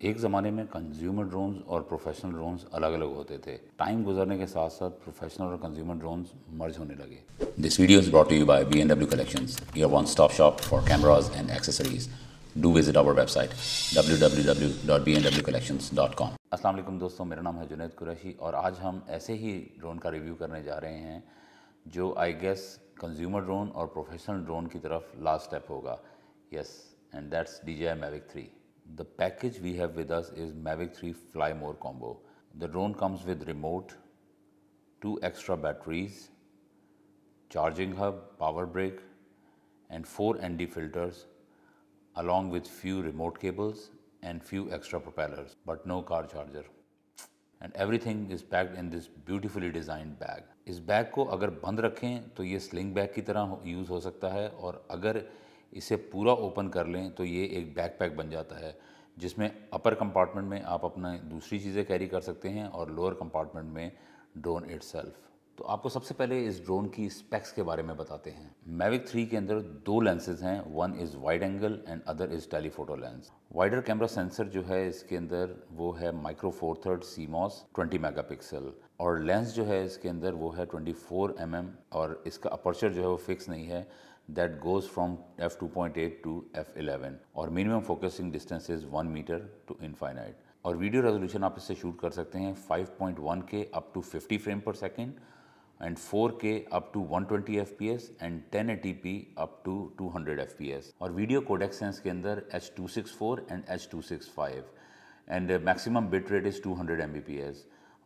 एक ज़माने में कंज्यूमर ड्रोन्स और प्रोफेशनल ड्रोन्स अलग अलग होते थे। टाइम गुजरने के साथ साथ प्रोफेशनल और कंज्यूमर ड्रोन्स मर्ज होने लगे। This video is brought to you by B&W Collections, your one-stop shop for cameras and accessories. Do visit our website www.bnwcollections.com. अस्सलाम वालेकुम दोस्तों, मेरा नाम है जुनैद कुरैशी और आज हम ऐसे ही ड्रोन का रिव्यू करने जा रहे हैं जो आई गेस कंज्यूमर ड्रोन और प्रोफेशनल ड्रोन की तरफ लास्ट स्टेप होगा। Yes, and that's DJI Mavic 3. The package we have with us is Mavic 3 Fly More combo. The drone comes with remote, 2 extra batteries, charging hub, power brick, and 4 ND filters, along with few remote cables and few extra propellers, but no car charger. And everything is packed in this beautifully designed bag. इस bag को अगर बंद रखें तो ये sling bag की तरह use हो सकता है, और अगर इसे पूरा ओपन कर लें तो ये एक बैकपैक बन जाता है जिसमें अपर कंपार्टमेंट में आप अपना दूसरी चीज़ें कैरी कर सकते हैं और लोअर कंपार्टमेंट में ड्रोन इटसेल्फ। तो आपको सबसे पहले इस ड्रोन की स्पेक्स के बारे में बताते हैं। Mavic 3 के अंदर 2 लेंसेज हैं, one is wide angle and other is telephoto lens. Wider camera sensor जो है इसके अंदर वो है micro four third CMOS 20 megapixel, और लेंस जो है इसके अंदर वो है 24 mm, और इसका अपर्चर जो है वो फिक्स नहीं है, that goes from f2.8 to f11, और minimum focusing distance is 1 metre to infinite. और वीडियो रेजोल्यूशन आप इससे शूट कर सकते हैं 5.1K up to 50 frame per second, and 4K up to 120 FPS and 1080p up to 200 FPS। और video codecs हैं इसके अंदर H.264 and H.265 and maximum bit rate is 200 Mbps,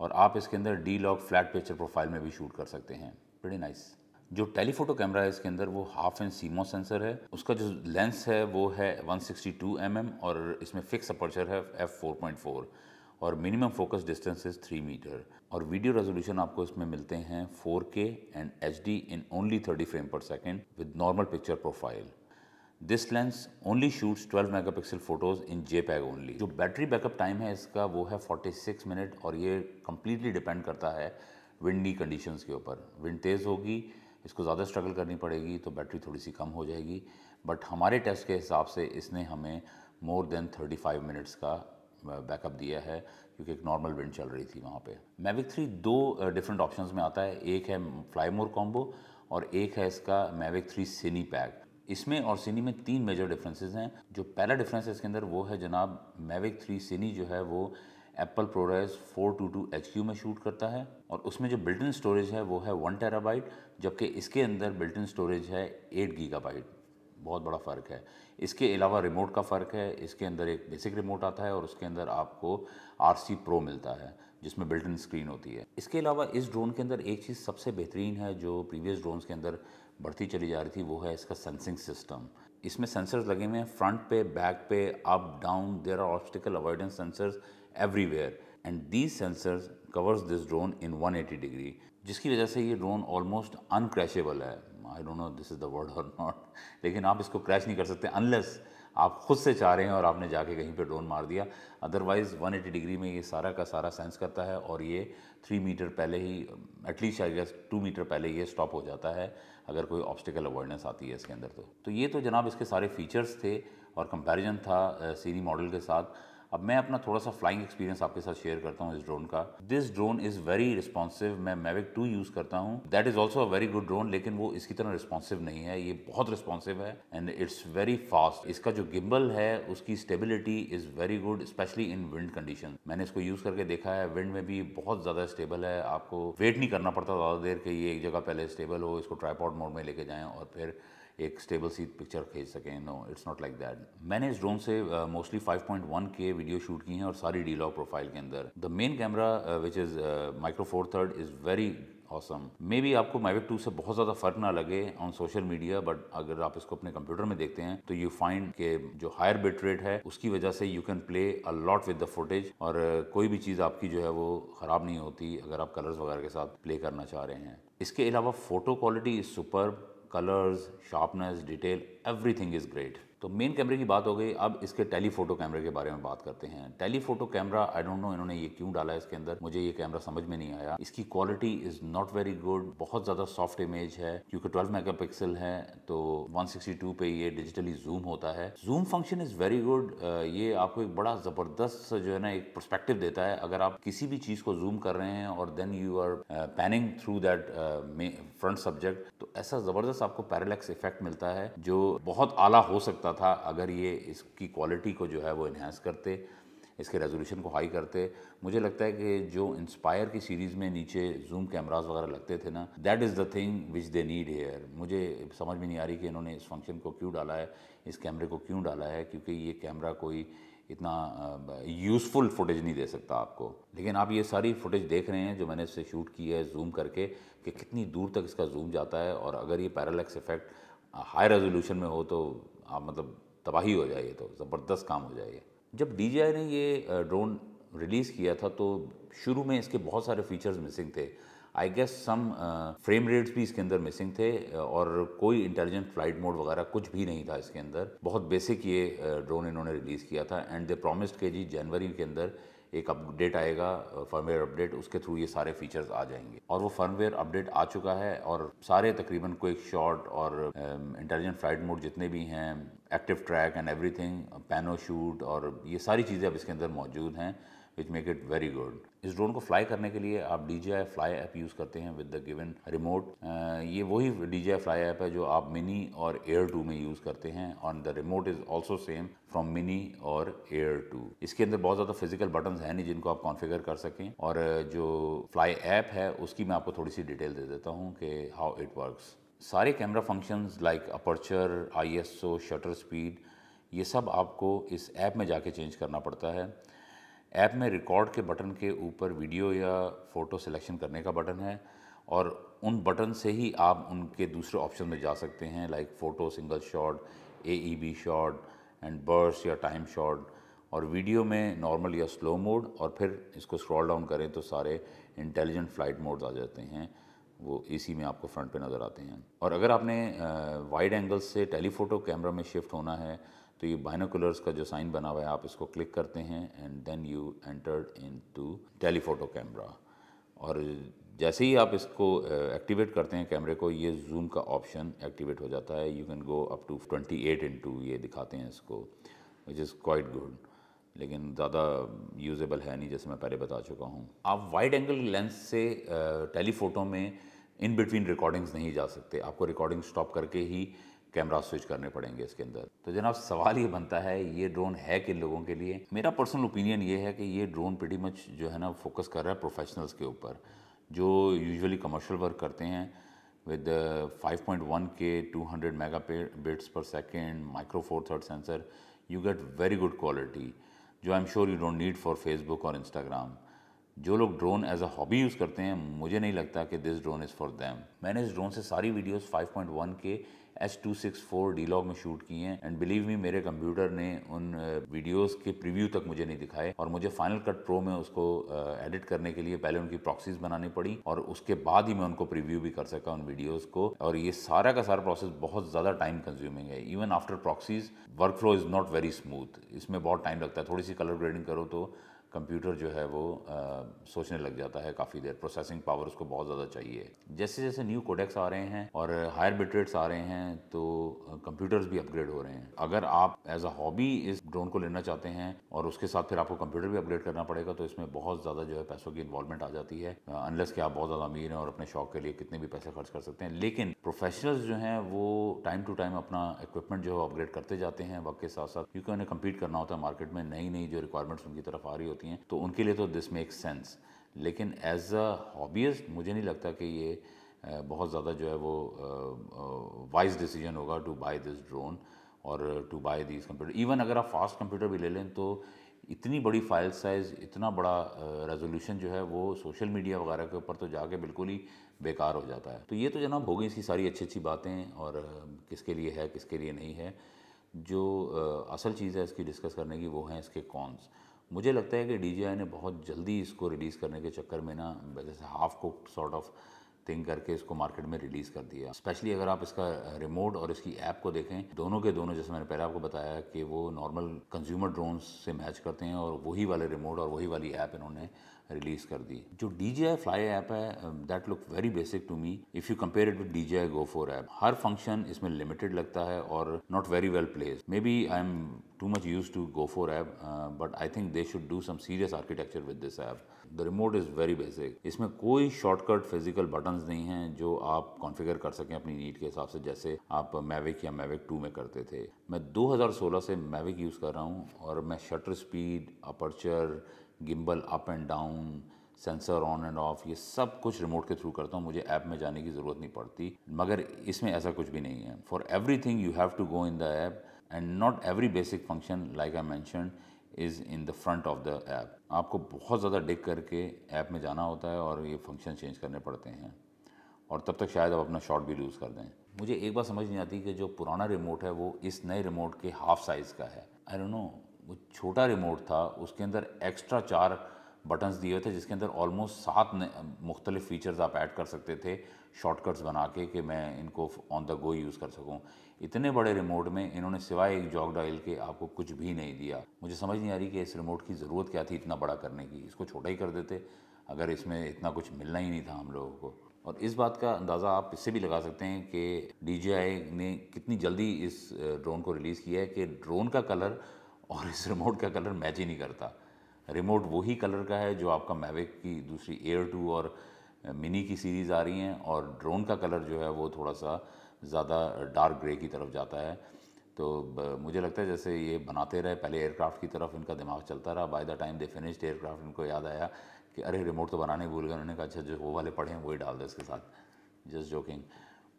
और आप इसके अंदर D-Log फ्लैट पिक्चर प्रोफाइल में भी शूट कर सकते हैं। Pretty nice. जो टेलीफोटो कैमरा है इसके अंदर वो हाफ इंच CMOS सेंसर है, उसका जो लेंस है वो है 162 mm, और इसमें फिक्स अपर्चर है f4.4, और minimum focus distance is 3 metre, और वीडियो रेजोल्यूशन आपको इसमें मिलते हैं 4K and HD in only 30 frame per second with normal picture profile. This lens only shoots 12 megapixel photos in JPEG only. जो battery backup time है इसका वो है 46 मिनट, और ये कम्प्लीटली डिपेंड करता है विंडी कंडीशंस के ऊपर। विंड तेज़ होगी, इसको ज़्यादा स्ट्रगल करनी पड़ेगी तो बैटरी थोड़ी सी कम हो जाएगी, बट हमारे टेस्ट के हिसाब से इसने हमें मोर देन 35 मिनट्स का बैकअप दिया है, क्योंकि एक नॉर्मल विंड चल रही थी वहाँ पे। Mavic 3 दो डिफरेंट ऑप्शंस में आता है, एक है फ्लाई मोर कॉम्बो और एक है इसका Mavic 3 सिनी पैक। इसमें और सिनी में 3 मेजर डिफरेंसेस हैं। जो पहला डिफरेंस है इसके अंदर वो है जनाब, Mavic 3 सिनी जो है वो एप्पल ProRes 422HQ में शूट करता है, और उसमें जो बिल्ट इन स्टोरेज है वो है 1 टेराबाइट, जबकि इसके अंदर बिल्ट इन स्टोरेज है 8 गीगाबाइट। बहुत बड़ा फ़र्क है। इसके अलावा रिमोट का फ़र्क है, इसके अंदर एक बेसिक रिमोट आता है और उसके अंदर आपको RC Pro मिलता है जिसमें बिल्ट इन स्क्रीन होती है। इसके अलावा इस ड्रोन के अंदर एक चीज़ सबसे बेहतरीन है जो प्रीवियस ड्रोन्स के अंदर बढ़ती चली जा रही थी, वो है इसका सेंसिंग सिस्टम। इसमें सेंसर्स लगे हुए हैं फ्रंट पे, बैक पे, up down, there are obstacle avoidance sensors everywhere, and these sensors covers this drone in 180 degree, जिसकी वजह से ये ड्रोन ऑलमोस्ट अनक्रैशेबल है। I don't know this is the word or not, लेकिन आप इसको क्रैश नहीं कर सकते अनलेस आप खुद से चाह रहे हैं और आपने जाके कहीं पे ड्रोन मार दिया। अदरवाइज़ 180 डिग्री में ये सारा का सारा सेंस करता है, और ये 3 मीटर पहले ही, एटलीस्ट आई गेस 2 मीटर पहले ये स्टॉप हो जाता है अगर कोई ऑब्स्टिकल अवॉइडेंस आती है इसके अंदर। तो ये तो जनाब इसके सारे फीचर्स थे और कंपैरिजन था सीरी मॉडल के साथ। अब मैं अपना थोड़ा सा फ्लाइंग एक्सपीरियंस आपके साथ शेयर करता हूँ इस ड्रोन का। This drone is very responsive. मैं Mavic 2 यूज़ करता हूँ, that is also a very good drone, लेकिन वो इसकी तरह रिस्पॉन्सिव नहीं है। ये बहुत रिस्पॉन्सिव है एंड इट्स वेरी फास्ट। इसका जो गिम्बल है उसकी stability is very good, specially in wind condition. मैंने इसको यूज़ करके देखा है, विंड में भी बहुत ज़्यादा स्टेबल है। आपको वेट नहीं करना पड़ता ज़्यादा देर कि ये एक जगह पहले स्टेबल हो, इसको ट्राईपॉड मोड में लेके जाएँ और फिर एक स्टेबल सी पिक्चर खींच सकें। No, it's not like that. मैंने इस ड्रोन से मोस्टली 5.1K वीडियो शूट की हैं और सारी D-Log प्रोफाइल के अंदर। The main camera which is micro four third is very awesome. May be आपको Mavic 2 से बहुत ज़्यादा फ़र्क ना लगे ऑन सोशल मीडिया, बट अगर आप इसको अपने कंप्यूटर में देखते हैं तो यू फाइंड के जो हायर बिट रेट है उसकी वजह से you can play a lot with the footage, और कोई भी चीज़ आपकी जो है वो ख़राब नहीं होती अगर आप कलर्स वगैरह के साथ प्ले करना चाह रहे हैं। इसके अलावा photo quality is superb, colours, sharpness, detail, everything is great. तो मेन कैमरे की बात हो गई, अब इसके टेलीफोटो कैमरे के बारे में बात करते हैं। Telephoto camera, I don't no इन्होंने ये क्यों डाला है इसके अंदर, मुझे ये कैमरा समझ में नहीं आया। इसकी quality is not very good, बहुत ज़्यादा सॉफ्ट इमेज है, क्योंकि 12 मेगापिक्सल है तो 162 पे ये डिजिटली जूम होता है। Zoom function is very good, ये आपको एक बड़ा ज़बरदस्त जो है ना एक पर्सपेक्टिव देता है। अगर आप किसी भी चीज़ को जूम कर रहे हैं और then you are panning through that front subject, तो ऐसा ज़बरदस्त आपको पैरेलैक्स इफेक्ट मिलता है जो बहुत आला हो सकता था अगर ये इसकी क्वालिटी को जो है वो इन्हेंस करते, इसके रेजोल्यूशन को हाई करते। मुझे लगता है कि जो इंस्पायर की सीरीज़ में नीचे जूम कैमरास वगैरह लगते थे ना, that is the thing which they need here. मुझे समझ में नहीं आ रही कि इन्होंने इस फंक्शन को क्यों डाला है, इस कैमरे को क्यों डाला है, क्योंकि ये कैमरा कोई इतना यूज़फुल फुटेज नहीं दे सकता आपको। लेकिन आप ये सारी फुटेज देख रहे हैं जो मैंने इससे शूट की है जूम करके, कि कितनी दूर तक इसका जूम जाता है। और अगर ये पैरेलैक्स इफेक्ट हाई रेजोल्यूशन में हो तो आप मतलब तबाही हो जाए, तो ज़बरदस्त काम हो जाए। जब DJI ने ये ड्रोन रिलीज़ किया था तो शुरू में इसके बहुत सारे फीचर्स मिसिंग थे। I guess some frame rates भी इसके अंदर मिसिंग थे, और कोई इंटेलिजेंट फ्लाइट मोड वगैरह कुछ भी नहीं था इसके अंदर। बहुत बेसिक ये ड्रोन इन्होंने रिलीज़ किया था, एंड दे प्रॉमिस्ड कि जी जनवरी के अंदर एक अपडेट आएगा, फर्मवेयर अपडेट, उसके थ्रू ये सारे फीचर्स आ जाएंगे। और वो फर्मवेयर अपडेट आ चुका है, और सारे तकरीबन क्विक शॉट और इंटेलिजेंट फ्लाइट मोड जितने भी हैं, active track and everything, pano shoot, और ये सारी चीज़ें अब इसके अंदर मौजूद हैं, which make it very good. इस ड्रोन को फ्लाई करने के लिए आप DJI फ्लाई ऐप यूज़ करते हैं विद द गिवन रिमोट। ये वही DJI फ्लाई ऐप है जो आप मिनी और एयर 2 में यूज़ करते हैं, और the remote is also same from mini और एयर 2। इसके अंदर बहुत ज़्यादा फिजिकल बटन्स हैं नहीं जिनको आप कॉन्फ़िगर कर सकें, और जो फ्लाई ऐप है उसकी मैं आपको थोड़ी सी डिटेल दे देता हूँ कि हाउ इट वर्क्स। सारे camera functions like aperture, ISO, shutter speed, ये सब आपको इस ऐप में जाके चेंज करना पड़ता है। ऐप में रिकॉर्ड के बटन के ऊपर वीडियो या फ़ोटो सिलेक्शन करने का बटन है, और उन बटन से ही आप उनके दूसरे ऑप्शन में जा सकते हैं, like photo single shot, AEB shot and burst या टाइम शॉट, और वीडियो में नॉर्मल या स्लो मोड, और फिर इसको स्क्रॉल डाउन करें तो सारे इंटेलिजेंट फ्लाइट मोड्स आ जाते हैं, वो इसी में आपको फ्रंट पे नज़र आते हैं। और अगर आपने वाइड एंगल से टेलीफोटो कैमरा में शिफ्ट होना है तो ये बाइनोकुलर्स का जो साइन बना हुआ है, आप इसको क्लिक करते हैं and then you entered into telephoto camera. और जैसे ही आप इसको एक्टिवेट करते हैं कैमरे को, ये जूम का ऑप्शन एक्टिवेट हो जाता है। You can go up to 28:2, ये दिखाते हैं इसको, विच इज़ क्वाइट गुड, लेकिन ज़्यादा यूजेबल है नहीं, जैसे मैं पहले बता चुका हूँ। आप वाइड एंगल लेंस से टेलीफोटो में इन बिटवीन रिकॉर्डिंग्स नहीं जा सकते, आपको रिकॉर्डिंग स्टॉप करके ही कैमरा स्विच करने पड़ेंगे इसके अंदर। तो जनाब सवाल ये बनता है, ये ड्रोन है किन लोगों के लिए? मेरा पर्सनल ओपिनियन ये है कि ये ड्रोन प्रीटी मच जो है ना फोकस कर रहा है प्रोफेशनल्स के ऊपर, जो यूजुअली कमर्शियल वर्क करते हैं विद 5.1 के 200 megabits per second micro four third sensor. You get very good quality जो I am sure you don't need for Facebook और इंस्टाग्राम। जो लोग drone as a hobby use करते हैं, मुझे नहीं लगता कि this drone is for them. मैंने इस ड्रोन से सारी वीडियोस 5.1 के H264 D-Log में शूट की हैं, एंड बिलीव मी मेरे कंप्यूटर ने उन वीडियोस के प्रीव्यू तक मुझे नहीं दिखाए, और मुझे फाइनल कट प्रो में उसको एडिट करने के लिए पहले उनकी प्रॉक्सीज बनानी पड़ी, और उसके बाद ही मैं उनको प्रीव्यू भी कर सका उन वीडियोस को। और ये सारा का सारा प्रोसेस बहुत ज़्यादा टाइम कंज्यूमिंग है। Even after proxies work flow is not very smooth, इसमें बहुत टाइम लगता है। थोड़ी सी कलर ग्रेडिंग करो तो कंप्यूटर जो है वो सोचने लग जाता है काफ़ी देर, प्रोसेसिंग पावर उसको बहुत ज़्यादा चाहिए। जैसे जैसे न्यू कोडेक्स आ रहे हैं और हायर बिट रेट्स आ रहे हैं, तो कंप्यूटर्स भी अपग्रेड हो रहे हैं। अगर आप एज अ हॉबी इस ड्रोन को लेना चाहते हैं और उसके साथ फिर आपको कंप्यूटर भी अपग्रेड करना पड़ेगा, तो इसमें बहुत ज़्यादा जो है पैसों की इन्वॉल्वमेंट आ जाती है, अनलेस कि आप बहुत ज़्यादा अमीर हैं और अपने शौक के लिए कितने भी पैसे खर्च कर सकते हैं। लेकिन प्रोफेशनल्स जो हैं वो टाइम टू टाइम अपना इक्विपमेंट जो है अपग्रेड करते जाते हैं वक्त के साथ साथ, क्योंकि उन्हें कम्पीट करना होता है मार्केट में, नई नई जो रिक्वायरमेंट्स उनकी तरफ आ रही होती हैं, तो उनके लिए तो दिस मेक्स सेंस। लेकिन एज अ हॉबीस्ट मुझे नहीं लगता कि ये बहुत ज़्यादा जो है वो वाइज डिसीजन होगा टू बाय दिस ड्रोन और to buy this computer. Even अगर आप फास्ट कंप्यूटर भी ले लें तो इतनी बड़ी फाइल साइज़, इतना बड़ा रेजोल्यूशन जो है वो सोशल मीडिया वगैरह के ऊपर तो जाके बिल्कुल ही बेकार हो जाता है। तो ये तो जनाब हो गई इसकी सारी अच्छी अच्छी बातें, और किसके लिए है किसके लिए नहीं है। जो असल चीज़ है इसकी डिस्कस करने की, वो हैं इसके कॉन्स। मुझे लगता है कि DJI ने बहुत जल्दी इसको रिलीज़ करने के चक्कर में ना, जैसे half cooked sort of think करके इसको मार्केट में रिलीज़ कर दिया। स्पेशली अगर आप इसका रिमोट और इसकी ऐप को देखें, दोनों के दोनों जैसे मैंने पहले आपको बताया कि वो नॉर्मल कंज्यूमर ड्रोन्स से मैच करते हैं और वही वाले रिमोट और वही वाली ऐप इन्होंने रिलीज़ कर दी। जो DJI फ्लाई ऐप है that look very basic to me if you compare it with DJI Go 4 app. हर फंक्शन इसमें लिमिटेड लगता है और not very well placed. Maybe I am too much used to Go 4 app, but I think they should do some serious architecture with this app. The remote is very basic. इसमें कोई shortcut physical buttons नहीं हैं जो आप configure कर सकें अपनी need के हिसाब से, जैसे आप Mavic या Mavic 2 में करते थे। मैं 2016 से Mavic यूज़ कर रहा हूँ और मैं shutter speed, aperture, gimbal up and down, sensor on end of, ये सब कुछ रिमोट के थ्रू करता हूँ। मुझे ऐप में जाने की ज़रूरत नहीं पड़ती, मगर इसमें ऐसा कुछ भी नहीं है। For everything you have to go in the app and not every basic function like I mentioned is in the front of the app. आपको बहुत ज़्यादा डिग करके ऐप में जाना होता है और ये फंक्शन चेंज करने पड़ते हैं और तब तक शायद आप अपना शॉट भी लूज़ कर दें। मुझे एक बात समझ नहीं आती कि जो पुराना रिमोट है वो इस नए रिमोट के हाफ साइज़ का है। आई डोंट नो, वो छोटा रिमोट था, उसके अंदर एक्स्ट्रा 4 बटन्स दिए हुए थे जिसके अंदर ऑलमोस्ट 7 मुख्तलिफ फ़ीचर्स आप ऐड कर सकते थे शॉर्टकट्स बना के कि मैं इनको ऑन द गो यूज़ कर सकूं। इतने बड़े रिमोट में इन्होंने सिवाय एक जॉक डायल के आपको कुछ भी नहीं दिया। मुझे समझ नहीं आ रही कि इस रिमोट की ज़रूरत क्या थी इतना बड़ा करने की। इसको छोटा ही कर देते अगर इसमें इतना कुछ मिलना ही नहीं था हम लोगों को। और इस बात का अंदाज़ा आप इससे भी लगा सकते हैं कि DJI ने कितनी जल्दी इस ड्रोन को रिलीज़ किया है कि ड्रोन का कलर और इस रिमोट का कलर मैच ही नहीं करता। रिमोट वही कलर का है जो आपका मैविक की दूसरी एयर 2 और मिनी की सीरीज़ आ रही हैं, और ड्रोन का कलर जो है वो थोड़ा सा ज़्यादा डार्क ग्रे की तरफ जाता है। तो मुझे लगता है जैसे ये बनाते रहे, पहले एयरक्राफ्ट की तरफ इनका दिमाग चलता रहा, by the time they finished aircraft इनको याद आया कि अरे रिमोट तो बनाने भूल गए। उन्होंने कहा अच्छा जो वो वाले पढ़े हैं वही डाल दे इसके साथ। Just joking.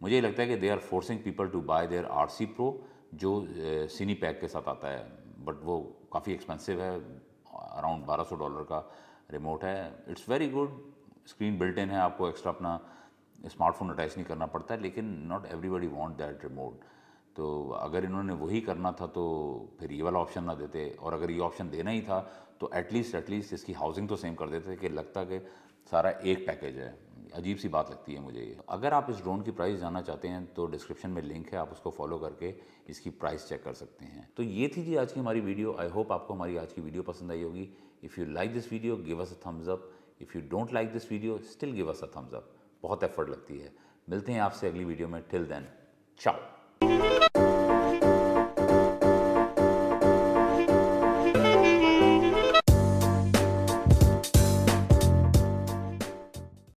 मुझे ये लगता है कि they are forcing people to buy their RC Pro जो सिनी पैक के साथ आता है, बट वो काफ़ी एक्सपेंसिव है, अराउंड $1200 का रिमोट है। It's very good, screen built in है, आपको एक्स्ट्रा अपना स्मार्टफोन अटैच नहीं करना पड़ता है, लेकिन not everybody want that remote. तो अगर इन्होंने वही करना था तो फिर ये वाला ऑप्शन ना देते, और अगर ये ऑप्शन देना ही था तो एटलीस्ट इसकी हाउसिंग तो सेम कर देते कि लगता कि सारा एक पैकेज है। अजीब सी बात लगती है मुझे ये। अगर आप इस ड्रोन की प्राइस जानना चाहते हैं तो डिस्क्रिप्शन में लिंक है, आप उसको फॉलो करके इसकी प्राइस चेक कर सकते हैं। तो ये थी जी आज की हमारी वीडियो। आई होप आपको हमारी आज की वीडियो पसंद आई होगी। If you like this video give us a thumbs up, if you don't like this video still give us a thumbs up. बहुत एफर्ट लगती है। मिलते हैं आपसे अगली वीडियो में। टिल देन, चाओ।